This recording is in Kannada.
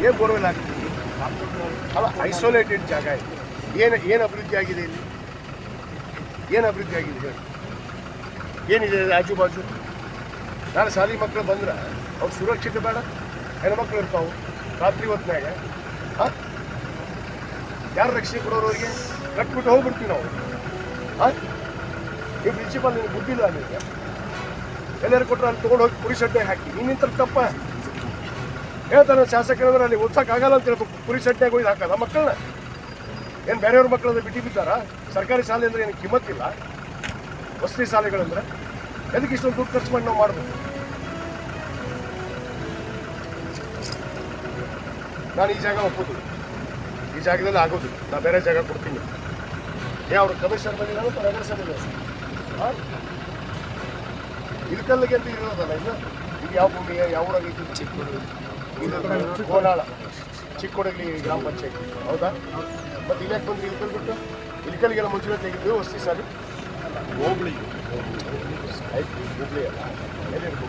ಏನು ಬೋರ್ವೆಲ್ ಆಗ್ತದೆ ಅಲ್ಲ, ಐಸೋಲೇಟೆಡ್ ಜಾಗ ಇದೆ. ಏನು ಅಭಿವೃದ್ಧಿ ಆಗಿದೆ ಇಲ್ಲಿ? ಏನು ಅಭಿವೃದ್ಧಿ ಆಗಿದೆ ಹೇಳಿ? ಏನಿದೆ ಆಜು ಬಾಜು? ನಾಳೆ ಶಾಲೆ ಮಕ್ಕಳು ಬಂದ್ರೆ ಅವ್ರು ಸುರಕ್ಷಿತ ಬೇಡ? ಹೆಣ್ಮಕ್ಳು ಇರ್ತಾವೆ ರಾತ್ರಿ ಹೊತ್ತಿನಾಗ, ಹಾಂ ಯಾರು ರಕ್ಷಣೆ ಕೊಡೋರು ಅವ್ರಿಗೆ? ಕಟ್ಬಿಟ್ಟು ಹೋಗ್ಬಿಡ್ತೀವಿ ನಾವು. ಹಾಂ ನೀವು ಪ್ರಿನ್ಸಿಪಾಲ್ ನಿಮ್ಗೆ ಬುದ್ಧಿ ಇಲ್ಲ ನಿಮಗೆ? ಎಲ್ಲರೂ ಕೊಟ್ಟರೆ ಅಲ್ಲಿ ತೊಗೊಂಡು ಹೋಗಿ ಪುರಿ ಸಡ್ಡೆ ಹಾಕಿ ನಿಂತರ ತಪ್ಪ ಹೇಳ್ತಾನೆ ಶಾಸಕರಂದ್ರೆ ಅಲ್ಲಿ ಓದ್ಸೋಕ್ಕಾಗಲ್ಲ ಅಂತ ಹೇಳ್ಬೇಕು. ಪುರಿ ಸಡ್ಡೆಗೆ ಹೋಗಿ ಹಾಕಲ್ಲ ಮಕ್ಕಳನ್ನ. ಏನು ಬೇರೆಯವ್ರ ಮಕ್ಕಳಂದ್ರೆ ಬಿಟ್ಟಿದ್ದಾರಾ? ಸರ್ಕಾರಿ ಶಾಲೆ ಅಂದರೆ ಏನು ಕಿಮ್ಮತ್ತಿಲ್ಲ? ವಸತಿ ಶಾಲೆಗಳಂದ್ರೆ ಎದಕ್ಕೆ ಇಷ್ಟೊಂದು ದುಡ್ಡು ಖರ್ಚು ಮಾಡಿ ನಾವು ಮಾಡ್ಬೋದು? ನಾನು ಈ ಜಾಗ ಒಪ್ಪೋದು, ಈ ಜಾಗದಲ್ಲಿ ಆಗೋದು, ನಾನು ಬೇರೆ ಜಾಗ ಕೊಡ್ತೀನಿ. ಅವ್ರು ಕಮಿಷನರ್ ಬಂದಿದ್ದಾರೆ ಅಥವಾ ನಗರಸಭೆ? ಹಾಂ ಇಲ್ಕಲ್ಲಿಗೆ ಅಂತ ಇರೋದಲ್ಲ ಇದು. ಈಗ ಯಾವ ಭೂಮಿ ಯಾವ ಊರಾಗೈತಿ? ಇದು ಕೋಲಾಳ ಚಿಕ್ಕೋಡಗಲಿ ಗ್ರಾಮ ಪಂಚಾಯತಿ, ಹೌದಾ? ಮತ್ತು ಇಲ್ಯಾಕೆ ಬಂದ್ರಿ ಇಲ್ಕಲ್ ಬಿಟ್ಟು? ಇಲ್ಕಲ್ಗೆಲ್ಲ ಮುಂಚೆ ತೆಗೆದು ವಸತಿ ಶಾಲೆ ಹೋಬಳಿ ಆಯ್ತು, ಹುಬ್ಳಿ ಅಲ್ಲ ಎಲ್ಲಿರ್ಬೇಕು?